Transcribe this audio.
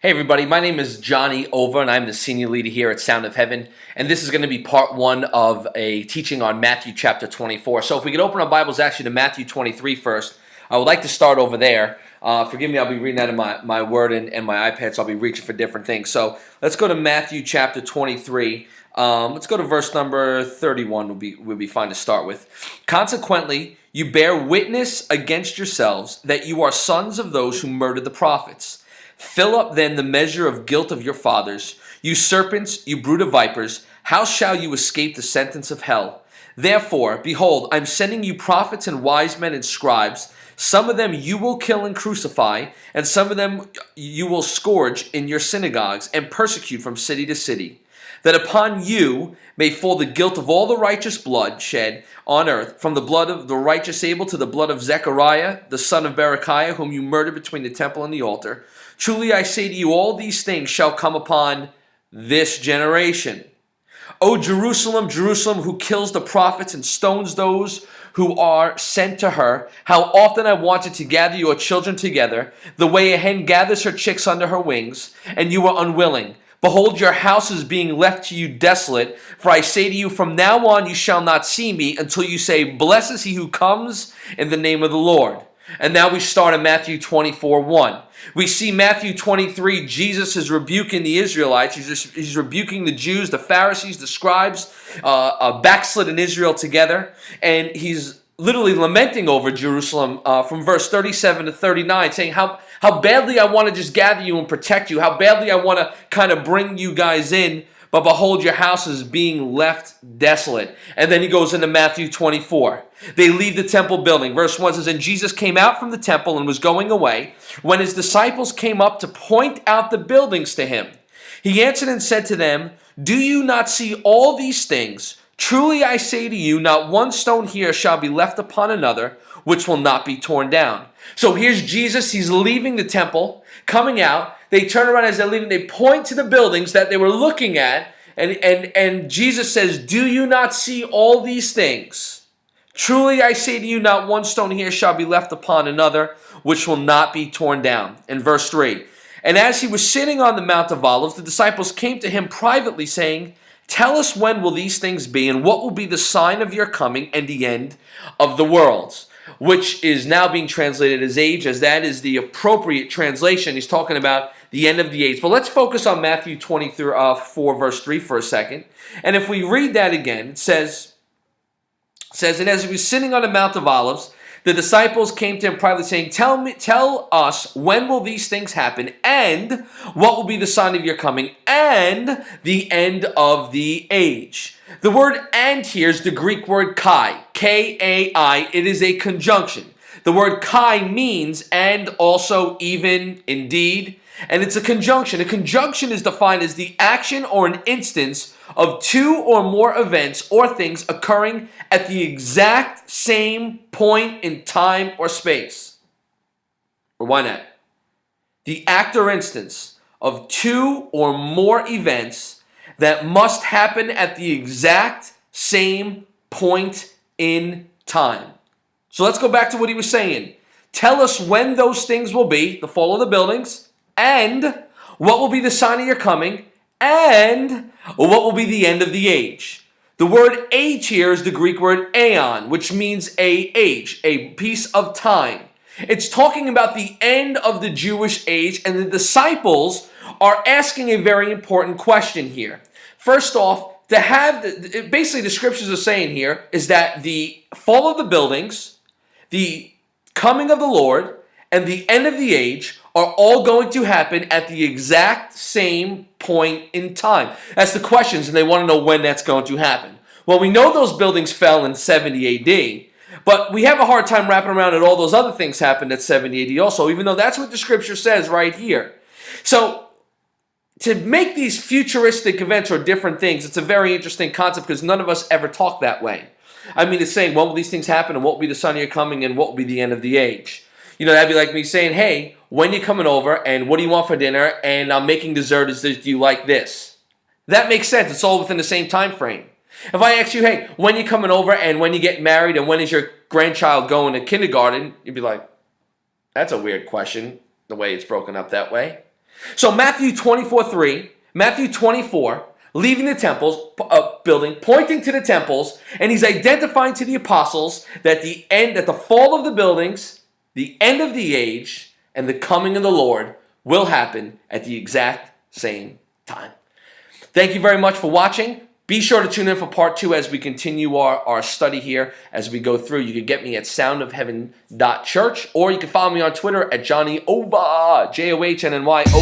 Hey everybody, my name is Johnny Over and I'm the senior leader here at Sound of Heaven, and this is going to be part one of a teaching on Matthew chapter 24. So if we could open our Bibles actually to Matthew 23 first, I would like to start over there. Forgive me, I'll be reading out of my word and my iPad, so I'll be reaching for different things. So let's go to Matthew chapter 23. Let's go to verse number 31 will be fine to start with. Consequently, you bear witness against yourselves that you are sons of those who murdered the prophets. Fill up then the measure of guilt of your fathers. You serpents, you brood of vipers, how shall you escape the sentence of hell? Therefore, behold, I'm sending you prophets and wise men and scribes. Some of them you will kill and crucify, and some of them you will scourge in your synagogues and persecute from city to city, that upon you may fall the guilt of all the righteous blood shed on earth, from the blood of the righteous Abel to the blood of Zechariah, the son of Berechiah, whom you murdered between the temple and the altar. Truly I say to you, all these things shall come upon this generation. O Jerusalem, Jerusalem, who kills the prophets and stones those who are sent to her, how often I wanted to gather your children together, the way a hen gathers her chicks under her wings, and you were unwilling. Behold, your house is being left to you desolate. For I say to you, from now on you shall not see me until you say, blessed is he who comes in the name of the Lord. And now we start in Matthew 24:1. We see Matthew 23, Jesus is rebuking the Israelites. He's rebuking the Jews, the Pharisees, the scribes, backslidden Israel together. And he's literally lamenting over Jerusalem from verse 37 to 39, saying how badly I want to just gather you and protect you, how badly I want to kind of bring you guys in, but behold, your house is being left desolate. And then he goes into Matthew 24. They leave the temple building. Verse 1 says, and Jesus came out from the temple and was going away, when his disciples came up to point out the buildings to him. He answered and said to them, do you not see all these things? Truly I say to you, not one stone here shall be left upon another, which will not be torn down. So here's Jesus. He's leaving the temple, coming out. They turn around as they're leaving. They point to the buildings that they were looking at. And Jesus says, do you not see all these things? Truly I say to you, not one stone here shall be left upon another, which will not be torn down. In verse 3, and as he was sitting on the Mount of Olives, the disciples came to him privately, saying, tell us when will these things be, and what will be the sign of your coming and the end of the world? Which is now being translated as age, as that is the appropriate translation. He's talking about the end of the age. But let's focus on Matthew 24, verse 3 for a second. And if we read that again, it says, and as he was sitting on the Mount of Olives, the disciples came to him privately, saying, tell us, when will these things happen, and what will be the sign of your coming, and the end of the age? The word and here is the Greek word kai, K-A-I. It is a conjunction. The word kai means and, also, even, indeed, and it's a conjunction. A conjunction is defined as the action or an instance of two or more events or things occurring at the exact same point in time or space. Or why not? The act or instance of two or more events that must happen at the exact same point in time. So let's go back to what he was saying. Tell us when those things will be, the fall of the buildings, and what will be the sign of your coming, and what will be the end of the age. The word age here is the Greek word aeon, which means a age, a piece of time. It's talking about the end of the Jewish age, and the disciples are asking a very important question here. First off, basically the scriptures are saying here is that the fall of the buildings, the coming of the Lord, and the end of the age are all going to happen at the exact same point in time. That's the questions, and they want to know when that's going to happen. Well, we know those buildings fell in 70 AD, but we have a hard time wrapping around that all those other things happened at 70 AD also, even though that's what the scripture says right here. So, to make these futuristic events or different things, it's a very interesting concept because none of us ever talk that way. I mean, it's saying, when will these things happen, and what will be the sign of your coming, and what will be the end of the age? You know, that'd be like me saying, hey, when you coming over, and what do you want for dinner, and I'm making dessert, do you like this? That makes sense. It's all within the same time frame. If I ask you, hey, when you coming over, and when you get married, and when is your grandchild going to kindergarten, you'd be like, that's a weird question, the way it's broken up that way. So Matthew 24:3, Matthew 24, leaving the temples building, pointing to the temples, and he's identifying to the apostles that that the fall of the buildings, the end of the age, and the coming of the Lord will happen at the exact same time. Thank you very much for watching. Be sure to tune in for part 2 as we continue our study here as we go through. You can get me at soundofheaven.church, or you can follow me on Twitter at Johnny Ova, JohnnyOvaa.